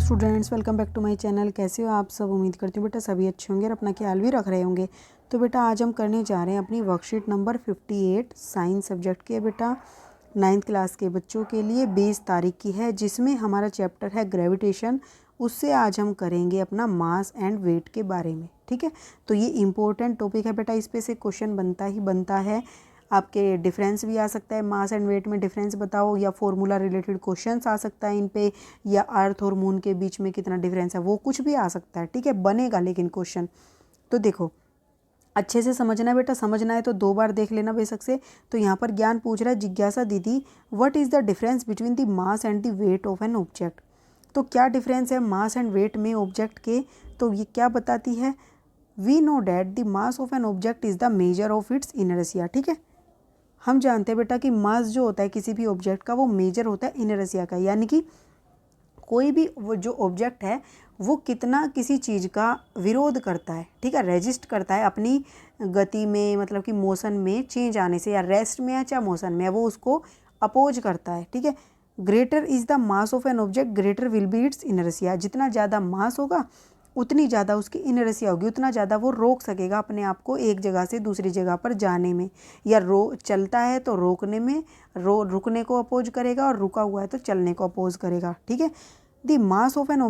Students, welcome back to my channel. कैसे हो आप सब? उम्मीद करती हूँ बेटा सभी अच्छे होंगे और अपना ख्याल भी रख रहे होंगे। तो बेटा आज हम करने जा रहे हैं अपनी वर्कशीट नंबर 58 साइंस सब्जेक्ट के बेटा 9th क्लास के बच्चों के लिए 20 तारीख की है, जिसमें हमारा चैप्टर है ग्रेविटेशन। उससे आज हम करेंगे अपना मास एंड वेट के बारे में। ठीक है, तो ये इम्पोर्टेंट टॉपिक है बेटा, इस पे से क्वेश्चन बनता ही बनता है। आपके डिफरेंस भी आ सकता है, मास एंड वेट में डिफरेंस बताओ, या फॉर्मूला रिलेटेड क्वेश्चंस आ सकता है इन पे, या अर्थ और मून के बीच में कितना डिफरेंस है, वो कुछ भी आ सकता है। ठीक है, बनेगा लेकिन क्वेश्चन। तो देखो अच्छे से समझना है बेटा, समझना है तो 2 बार देख लेना बेशक से। तो यहाँ पर ज्ञान पूछ रहा है, जिज्ञासा दीदी what is the difference between the mass and the weight of an object. तो क्या डिफरेंस है मास एंड वेट में ऑब्जेक्ट के? तो ये क्या बताती है, we know that the mass of an object is the measure of its inertia. ठीक है, हम जानते हैं बेटा कि मास जो होता है किसी भी ऑब्जेक्ट का वो मेजर होता है इनर्शिया का, यानी कि कोई भी वो जो ऑब्जेक्ट है वो कितना किसी चीज़ का विरोध करता है। ठीक है, रेजिस्ट करता है अपनी गति में, मतलब कि मोशन में चेंज आने से, या रेस्ट में है चाहे मोशन में है, वो उसको अपोज करता है। ठीक है, greater is the mass of an object greater will be it's inertia. जितना ज़्यादा मास होगा उतनी ज़्यादा उसकी इनर्शिया होगी, उतना ज़्यादा वो रोक सकेगा अपने आप को एक जगह से दूसरी जगह पर जाने में, या चलता है तो रोकने में, रुकने को अपोज करेगा, और रुका हुआ है तो चलने को अपोज करेगा। ठीक है, the mass of an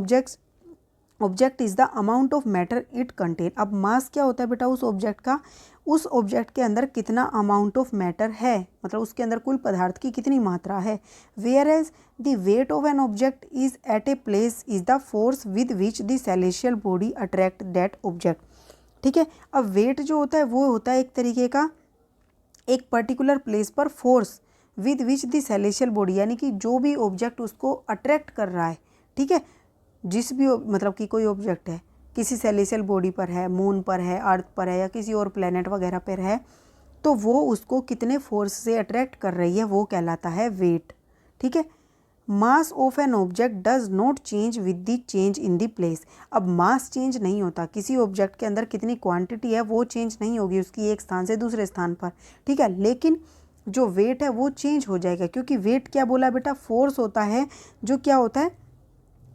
object is the amount of matter it contain. अब मास क्या होता है बेटा उस ऑब्जेक्ट का, उस ऑब्जेक्ट के अंदर कितना अमाउंट ऑफ मैटर है, मतलब उसके अंदर कुल पदार्थ की कितनी मात्रा है। Whereas the weight of an object is at a place is the force with which the celestial body attract that object. ठीक है, अब वेट जो होता है वो होता है एक तरीके का एक पर्टिकुलर प्लेस पर force with which the celestial body, यानी कि जो भी ऑब्जेक्ट उसको अट्रैक्ट कर रहा है। ठीक है, जिस भी मतलब कि कोई ऑब्जेक्ट है किसी सेलेशियल बॉडी पर है, मून पर है, अर्थ पर है, या किसी और प्लेनेट वगैरह पर है, तो वो उसको कितने फोर्स से अट्रैक्ट कर रही है वो कहलाता है वेट। ठीक है, मास of an object does not change with the change in the place. अब मास चेंज नहीं होता, किसी ऑब्जेक्ट के अंदर कितनी क्वांटिटी है वो चेंज नहीं होगी उसकी एक स्थान से दूसरे स्थान पर। ठीक है, लेकिन जो वेट है वो चेंज हो जाएगा, क्योंकि वेट क्या बोला बेटा, फोर्स होता है जो क्या होता है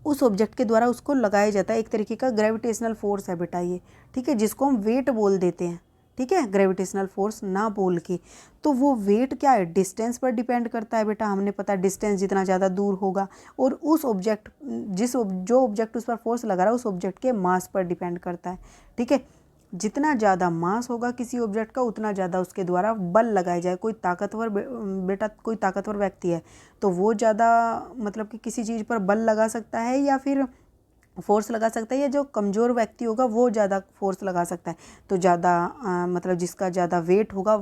उस ऑब्जेक्ट के द्वारा उसको लगाया जाता है, एक तरीके का ग्रेविटेशनल फोर्स है बेटा ये। ठीक है, जिसको हम वेट बोल देते हैं। ठीक है, ग्रेविटेशनल फोर्स ना बोल के। तो वो वेट क्या है, डिस्टेंस पर डिपेंड करता है बेटा। हमने पता डिस्टेंस जितना ज़्यादा दूर होगा, और उस ऑब्जेक्ट जो ऑब्जेक्ट उस पर फोर्स लगा रहा है उस ऑब्जेक्ट के मास पर डिपेंड करता है। ठीक है, जितना ज़्यादा मास होगा किसी ऑब्जेक्ट का उतना ज़्यादा उसके द्वारा बल लगाया जाए। कोई ताकतवर बेटा कोई ताकतवर व्यक्ति है तो वो ज़्यादा मतलब कि किसी चीज़ पर बल लगा सकता है या फिर फोर्स लगा सकता है, या जो कमज़ोर व्यक्ति होगा वो ज़्यादा फोर्स लगा सकता है। तो ज़्यादा मतलब जिसका ज़्यादा वेट होगा,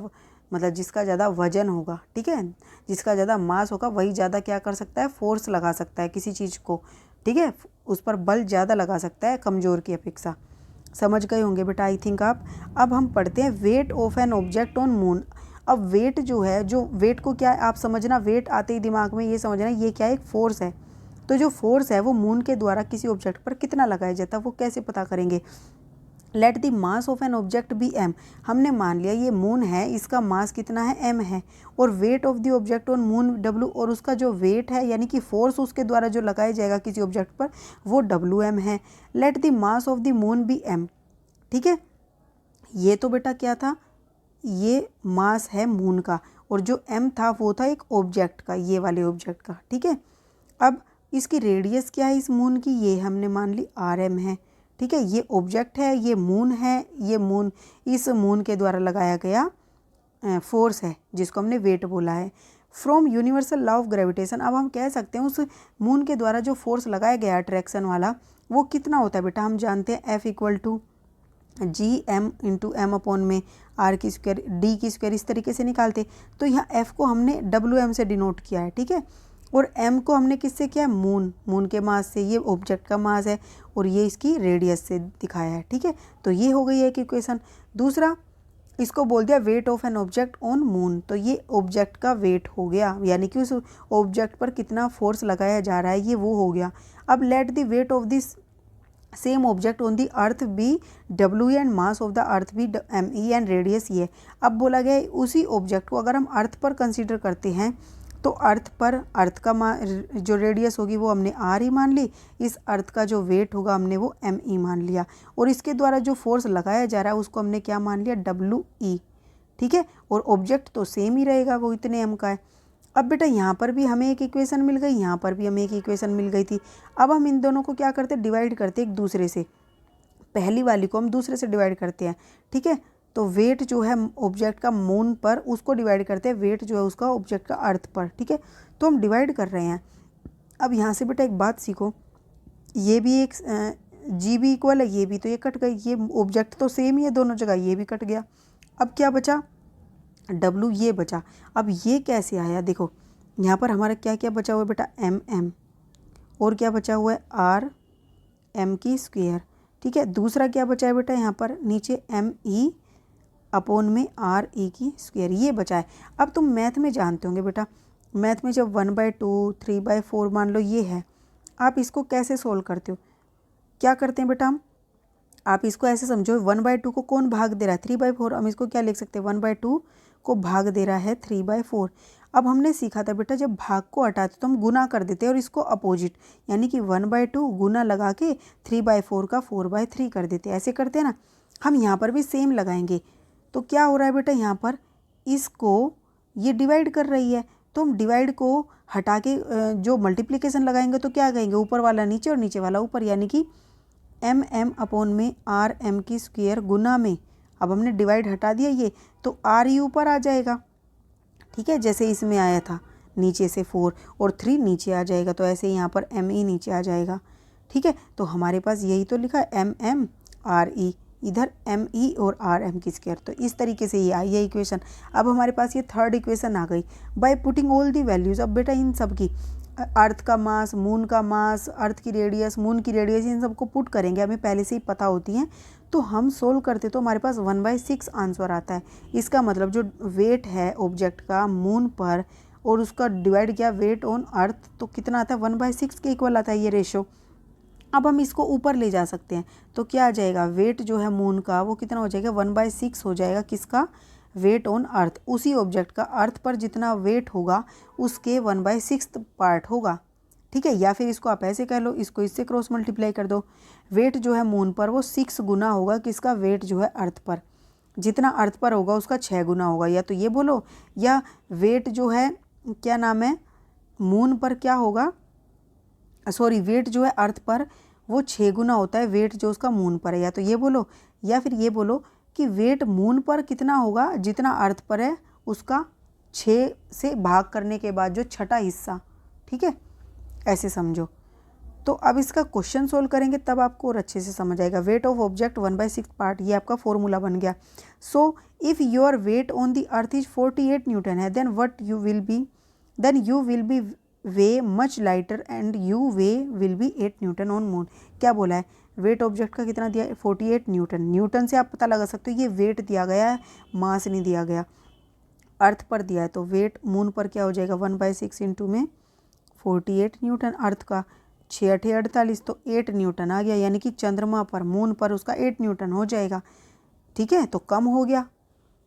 मतलब जिसका ज़्यादा वजन होगा, ठीक है, जिसका ज़्यादा मास होगा वही ज़्यादा क्या कर सकता है, फोर्स लगा सकता है किसी चीज़ को। ठीक है, उस पर बल ज़्यादा लगा सकता है कमज़ोर की अपेक्षा। समझ गए होंगे बेटा आई थिंक आप। अब हम पढ़ते हैं wait of an object on moon. अब वेट जो है, जो वेट को क्या है आप समझना, वेट आते ही दिमाग में ये समझना ये क्या है, एक फोर्स है। तो जो फोर्स है वो मून के द्वारा किसी ऑब्जेक्ट पर कितना लगाया जाता है वो कैसे पता करेंगे। Let the mass of an object be M. हमने मान लिया ये मून है, इसका मास कितना है, एम है, और wait of the object on moon W, और उसका जो वेट है यानी कि फोर्स उसके द्वारा जो लगाया जाएगा किसी ऑब्जेक्ट पर वो डब्ल्यू एम है। Let the mass of the moon be M. ठीक है, ये तो बेटा क्या था, ये मास है मून का, और जो एम था वो था एक ऑब्जेक्ट का, ये वाले ऑब्जेक्ट का। ठीक है, अब इसकी रेडियस क्या है इस मून की, ये हमने मान ली आर एम है। ठीक है, ये ऑब्जेक्ट है, ये मून है, ये मून इस मून के द्वारा लगाया गया फोर्स है जिसको हमने वेट बोला है। From universal law of gravitation, अब हम कह सकते हैं उस मून के द्वारा जो फोर्स लगाया गया अट्रैक्शन वाला वो कितना होता है बेटा, हम जानते हैं F equal to G M into M upon में आर की स्क्वायर डी की स्क्वायर, इस तरीके से निकालते। तो यहाँ एफ को हमने डब्ल्यू एम से डिनोट किया है। ठीक है, और एम को हमने किससे किया है, मून के मास से, ये ऑब्जेक्ट का मास है, और ये इसकी रेडियस से दिखाया है। ठीक है, तो ये हो गई एक इक्वेशन। दूसरा इसको बोल दिया wait of an object on moon, तो ये ऑब्जेक्ट का वेट हो गया, यानी कि उस ऑब्जेक्ट पर कितना फोर्स लगाया जा रहा है ये वो हो गया। अब let the weight of this same object on the earth be W and mass of the earth be M E and radius ये। अब बोला गया उसी ऑब्जेक्ट को अगर हम अर्थ पर कंसीडर करते हैं तो अर्थ पर अर्थ का जो रेडियस होगी वो हमने आर ही मान ली, इस अर्थ का जो वेट होगा हमने वो एम ई मान लिया, और इसके द्वारा जो फोर्स लगाया जा रहा है उसको हमने क्या मान लिया, डब्ल्यू ई। ठीक है, और ऑब्जेक्ट तो सेम ही रहेगा, वो इतने एम का है। अब बेटा यहाँ पर भी हमें एक इक्वेशन मिल गई, यहाँ पर भी हमें एक इक्वेशन मिल गई थी। अब हम इन दोनों को क्या करते, डिवाइड करते एक दूसरे से, पहली वाली को हम दूसरे से डिवाइड करते हैं। ठीक है, तो वेट जो है ऑब्जेक्ट का मून पर, उसको डिवाइड करते हैं वेट जो है उसका ऑब्जेक्ट का अर्थ पर। ठीक है, तो हम डिवाइड कर रहे हैं। अब यहाँ से बेटा एक बात सीखो, ये भी एक जी भी इक्वल है, ये भी, तो ये कट गई, ये ऑब्जेक्ट तो सेम ही है दोनों जगह, ये भी कट गया। अब क्या बचा, डब्लू ये बचा। अब ये कैसे आया, देखो यहाँ पर हमारा क्या क्या बचा हुआ है बेटा, एम एम, और क्या बचा हुआ है, आर एम की स्क्वायर। ठीक है, दूसरा क्या बचा है बेटा यहाँ पर नीचे, एम ई अपॉन में आर ई की स्क्वायर, ये बचा है। अब तुम मैथ में जानते होंगे बेटा, मैथ में जब 1/2 3/4 मान लो ये है, आप इसको कैसे सोल्व करते हो, क्या करते हैं बेटा हम, आप इसको ऐसे समझो 1/2 को कौन भाग दे रहा है, 3/4, हम इसको क्या लिख सकते हैं, 1/2 को भाग दे रहा है 3/4। अब हमने सीखा था बेटा जब भाग को हटाते तो हम गुना कर देते हैं और इसको अपोजिट, यानी कि 1/2 गुना लगा के 3/4 का 4/3 कर देते, ऐसे करते हैं ना। हम यहाँ पर भी सेम लगाएंगे, तो क्या हो रहा है बेटा यहाँ पर, इसको ये डिवाइड कर रही है, तो हम डिवाइड को हटा के जो मल्टीप्लिकेशन लगाएंगे तो क्या कहेंगे, ऊपर वाला नीचे और नीचे वाला ऊपर, यानी कि एम एम अपॉन में आर एम की स्क्वायर गुना में, अब हमने डिवाइड हटा दिया ये, तो आर ही ऊपर आ जाएगा। ठीक है, जैसे इसमें आया था नीचे से 4 और 3 नीचे आ जाएगा, तो ऐसे यहाँ पर एम ई नीचे आ जाएगा। ठीक है, तो हमारे पास यही तो लिखा है, एम एम आर ई, इधर एम ई और आर एम की स्क्वायर, तो इस तरीके से ये आई है इक्वेशन। अब हमारे पास ये थर्ड इक्वेशन आ गई, by putting all the values. अब बेटा इन सब की, अर्थ का मास, मून का मास, अर्थ की रेडियस, मून की रेडियस, इन सबको पुट करेंगे, हमें पहले से ही पता होती हैं, तो हम सोल्व करते तो हमारे पास 1/6 आंसर आता है। इसका मतलब जो वेट है ऑब्जेक्ट का मून पर और उसका डिवाइड किया वेट ऑन अर्थ, तो कितना आता है, 1/6 के इक्वल आता है ये रेशो। अब हम इसको ऊपर ले जा सकते हैं, तो क्या आ जाएगा, वेट जो है मून का वो कितना हो जाएगा, 1/6 हो जाएगा, किसका, वेट ऑन अर्थ, उसी ऑब्जेक्ट का अर्थ पर जितना वेट होगा उसके 1/6 पार्ट होगा। ठीक है, या फिर इसको आप ऐसे कह लो, इसको इससे क्रॉस मल्टीप्लाई कर दो, वेट जो है मून पर वो 6 गुना होगा किसका, वेट जो है अर्थ पर, जितना अर्थ पर होगा उसका 6 गुना होगा, या तो ये बोलो, या वेट जो है क्या नाम है मून पर क्या होगा, सॉरी वेट जो है अर्थ पर वो 6 गुना होता है वेट जो उसका मून पर है, या तो ये बोलो, या फिर ये बोलो कि वेट मून पर कितना होगा, जितना अर्थ पर है उसका 6 से भाग करने के बाद जो छठा हिस्सा। ठीक है, ऐसे समझो। तो अब इसका क्वेश्चन सोल्व करेंगे तब आपको और अच्छे से समझ आएगा। वेट ऑफ ऑब्जेक्ट 1/6 पार्ट, ये आपका फॉर्मूला बन गया। So if your weight on the earth is 48 newton है, then you will be way much lighter and you way will be 8 newton on moon. क्या बोला है, वेट ऑब्जेक्ट का कितना दिया है, 48 न्यूटन। न्यूटन से आप पता लगा सकते हो, ये वेट दिया गया है, मास नहीं दिया गया, अर्थ पर दिया है, तो वेट मून पर क्या हो जाएगा, 1/6 इंटू में 48 न्यूटन, अर्थ का 6 8 48, तो 8 न्यूटन आ गया, यानी कि चंद्रमा पर मून पर उसका 8 न्यूटन हो जाएगा। ठीक है, तो कम हो गया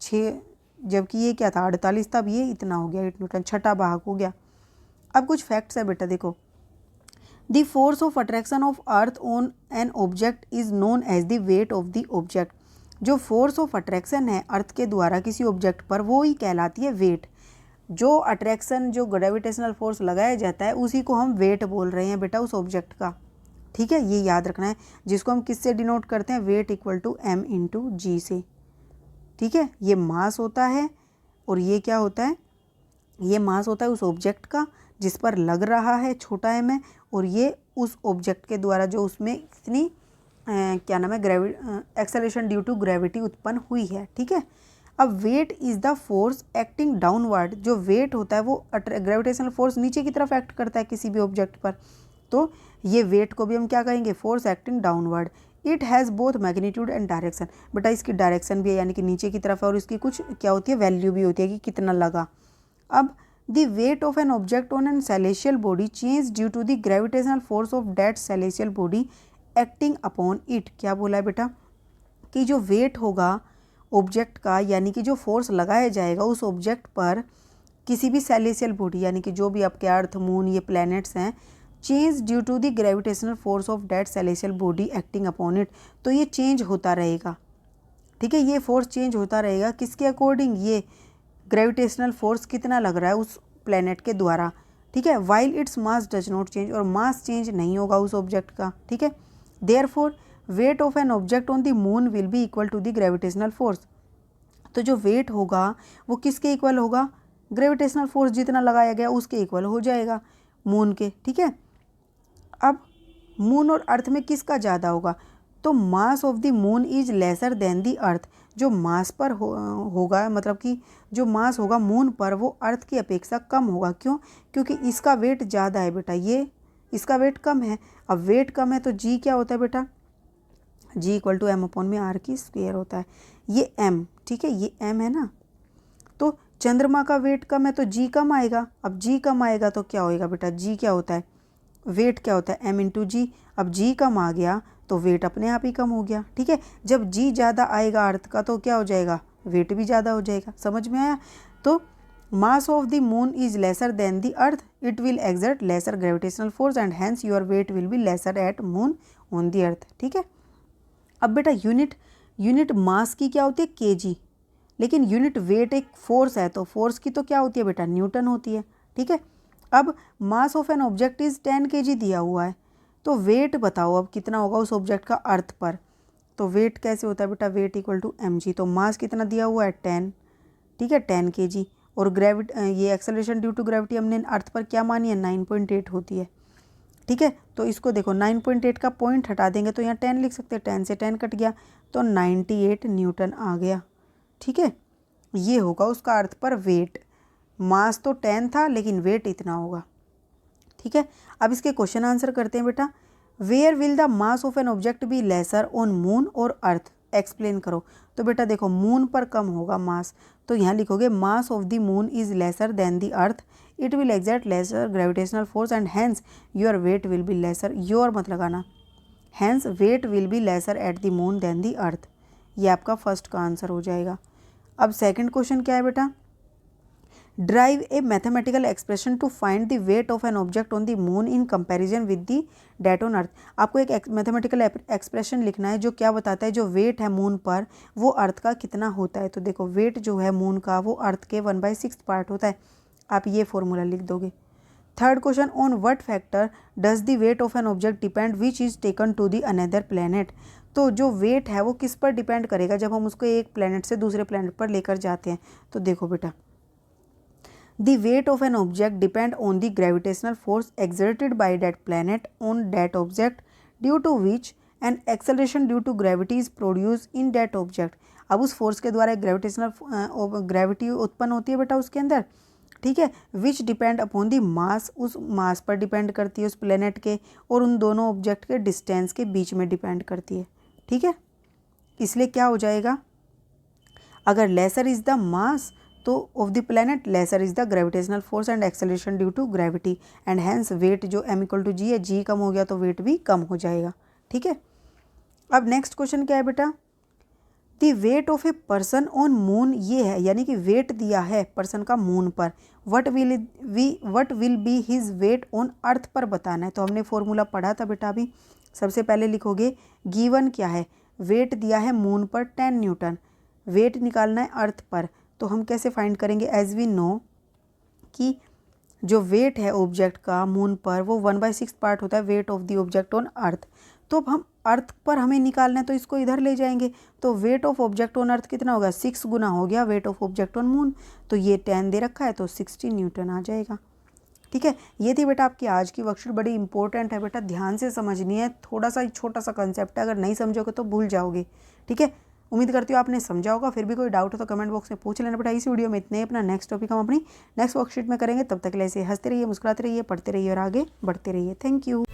6, जबकि ये क्या था 48, तब ये इतना हो गया 8 न्यूटन, छठा भाग हो गया। अब कुछ फैक्ट्स है बेटा, देखो, the force of attraction of earth on an object is known as the weight of the object. जो फोर्स ऑफ अट्रैक्शन है अर्थ के द्वारा किसी ऑब्जेक्ट पर, वो ही कहलाती है वेट। जो अट्रैक्शन, जो ग्रेविटेशनल फोर्स लगाया जाता है उसी को हम वेट बोल रहे हैं बेटा उस ऑब्जेक्ट का। ठीक है, ये याद रखना है, जिसको हम किससे डिनोट करते हैं, weight equal to m into g से। ठीक है, ये मास होता है, और ये क्या होता है, ये मास होता है उस ऑब्जेक्ट का जिस पर लग रहा है छोटा एम है, और ये उस ऑब्जेक्ट के द्वारा जो उसमें कितनी क्या नाम है, एक्सेलरेशन ड्यू टू ग्रेविटी उत्पन्न हुई है। ठीक है, अब weight is the force acting downward. जो वेट होता है वो ग्रेविटेशनल फोर्स नीचे की तरफ एक्ट करता है किसी भी ऑब्जेक्ट पर, तो ये वेट को भी हम क्या कहेंगे, force acting downward. It has both magnitude and direction. बेटा इसकी डायरेक्शन भी है, यानी कि नीचे की तरफ है, और इसकी कुछ क्या होती है, वैल्यू भी होती है कि कितना लगा। अब the weight of an object on an celestial body change due to the gravitational force of that celestial body acting upon it. क्या बोला है बेटा, कि जो वेट होगा ऑब्जेक्ट का, यानी कि जो फोर्स लगाया जाएगा उस ऑब्जेक्ट पर, किसी भी सेलेसियल बॉडी यानी कि जो भी आपके अर्थ मून ये प्लैनेट्स हैं, change due to the gravitational force of that celestial body acting upon it, तो ये चेंज होता रहेगा, ठीक है, ये फोर्स चेंज होता रहेगा किसके अकॉर्डिंग, ये ग्रेविटेशनल फोर्स कितना लग रहा है उस प्लैनेट के द्वारा, ठीक है, while its mass does not change, और मास चेंज नहीं होगा उस ऑब्जेक्ट का, ठीक है। Therefore weight of an object on the moon will be equal to the gravitational force, तो जो वेट होगा वो किसके इक्वल होगा, ग्रेविटेशनल फोर्स जितना लगाया गया उसके इक्वल हो जाएगा मून के, ठीक है। अब मून और अर्थ में किसका ज़्यादा होगा, तो mass of the moon is lesser than the अर्थ, जो मास पर होगा मतलब कि जो मास होगा मून पर वो अर्थ की अपेक्षा कम होगा, क्यों, क्योंकि इसका वेट ज़्यादा है बेटा, ये इसका वेट कम है। अब वेट कम है तो जी क्या होता है बेटा, जी इक्वल टू एम अपॉन में आर की स्क्वायर होता है, ये एम, ठीक है, ये एम है ना, तो चंद्रमा का वेट कम है तो जी कम आएगा। अब जी कम आएगा तो क्या होएगा बेटा, जी क्या होता है, वेट क्या होता है एम इंटू जी, अब जी कम आ गया तो वेट अपने आप ही कम हो गया, ठीक है। जब जी ज़्यादा आएगा अर्थ का तो क्या हो जाएगा, वेट भी ज़्यादा हो जाएगा, समझ में आया। तो mass of the moon is lesser than the earth, it will exert lesser gravitational force and hence your weight will be lesser at moon on the earth, ठीक है। अब बेटा यूनिट मास की क्या होती है केजी, लेकिन यूनिट वेट एक फोर्स है तो फोर्स की तो क्या होती है बेटा न्यूटन होती है, ठीक है। अब मास of an object is 10 kg दिया हुआ है, तो वेट बताओ अब कितना होगा उस ऑब्जेक्ट का अर्थ पर, तो वेट कैसे होता है बेटा, वेट इक्वल टू mg, तो मास कितना दिया हुआ है 10, ठीक है 10 kg, और ये एक्सेलरेशन ड्यू टू ग्रेविटी हमने अर्थ पर क्या मानी है 9.8 होती है, ठीक है। तो इसको देखो 9.8 का पॉइंट हटा देंगे तो यहाँ 10 लिख सकते हैं, 10 से 10 कट गया तो 98 न्यूटन आ गया, ठीक है। ये होगा उसका अर्थ पर वेट, मास तो 10 था लेकिन वेट इतना होगा, ठीक है। अब इसके क्वेश्चन आंसर करते हैं बेटा, where will the mass of an object be lesser on moon और अर्थ, एक्सप्लेन करो। तो बेटा देखो मून पर कम होगा मास, तो यहाँ लिखोगे mass of the moon is lesser than the earth, it will exert lesser gravitational force and hence your weight will be lesser, your मत लगाना, hence weight will be lesser at the moon than the earth, ये आपका first का answer हो जाएगा। अब second question क्या है बेटा, derive a mathematical expression to find the weight of an object on the moon in comparison with the that on earth. आपको एक मैथमेटिकल एक्सप्रेशन लिखना है जो क्या बताता है जो वेट है मून पर वो अर्थ का कितना होता है। तो देखो वेट जो है मून का वो अर्थ के 1/6 पार्ट होता है, आप ये फॉर्मूला लिख दोगे। Third question, on what factor does the weight of an object depend which is taken to the another planet. तो जो वेट है वो किस पर डिपेंड करेगा जब हम उसको एक प्लैनेट से दूसरे प्लैनेट पर लेकर जाते हैं। तो देखो बेटा, the weight of an object depend on the gravitational force exerted by that planet on that object, due to which an acceleration due to gravity is produced in that object। अब उस force के द्वारा gravitational gravity उत्पन्न होती है बेटा उसके अंदर, ठीक है, विच डिपेंड अपॉन दी मास, उस मास पर डिपेंड करती है उस प्लेनेट के, और उन दोनों ऑब्जेक्ट के डिस्टेंस के बीच में डिपेंड करती है, ठीक है। इसलिए क्या हो जाएगा, अगर लेसर इज द मास तो of the planet, lesser is the gravitational force and acceleration due to gravity, and hence weight जो m इक्वल टू जी है, जी कम हो गया तो वेट भी कम हो जाएगा, ठीक है। अब नेक्स्ट क्वेश्चन क्या है बेटा, the weight of a person on moon, ये है यानी कि वेट दिया है पर्सन का मून पर, what will be his weight on earth पर बताना है। तो हमने फॉर्मूला पढ़ा था बेटा अभी, सबसे पहले लिखोगे गिवन क्या है, वेट दिया है मून पर 10 न्यूटन, वेट निकालना है अर्थ पर, तो हम कैसे फाइंड करेंगे, एज वी नो कि जो वेट है ऑब्जेक्ट का मून पर वो 1/6 पार्ट होता है wait of the object on earth. तो अब हम अर्थ पर हमें निकालना है तो इसको इधर ले जाएंगे, तो weight of object on earth कितना होगा, 6 गुना हो गया weight of object on moon, तो ये 10 दे रखा है तो 60 न्यूटन आ जाएगा, ठीक है। ये थी बेटा आपकी आज की वर्कशीट, बड़ी इंपॉर्टेंट है बेटा, ध्यान से समझनी है, थोड़ा सा छोटा सा कंसेप्ट है, अगर नहीं समझोगे तो भूल जाओगे, ठीक है। उम्मीद करती हूँ आपने समझा होगा, फिर भी कोई डाउट हो तो कमेंट बॉक्स में पूछ लेना बेटा। इस वीडियो में इतने, अपना नेक्स्ट टॉपिक हम अपनी नेक्स्ट वर्कशीट में करेंगे, तब तक के लिए ऐसे हंसते रहिए, मुस्कुराते रहिए, पढ़ते रहिए और आगे बढ़ते रहिए। Thank you.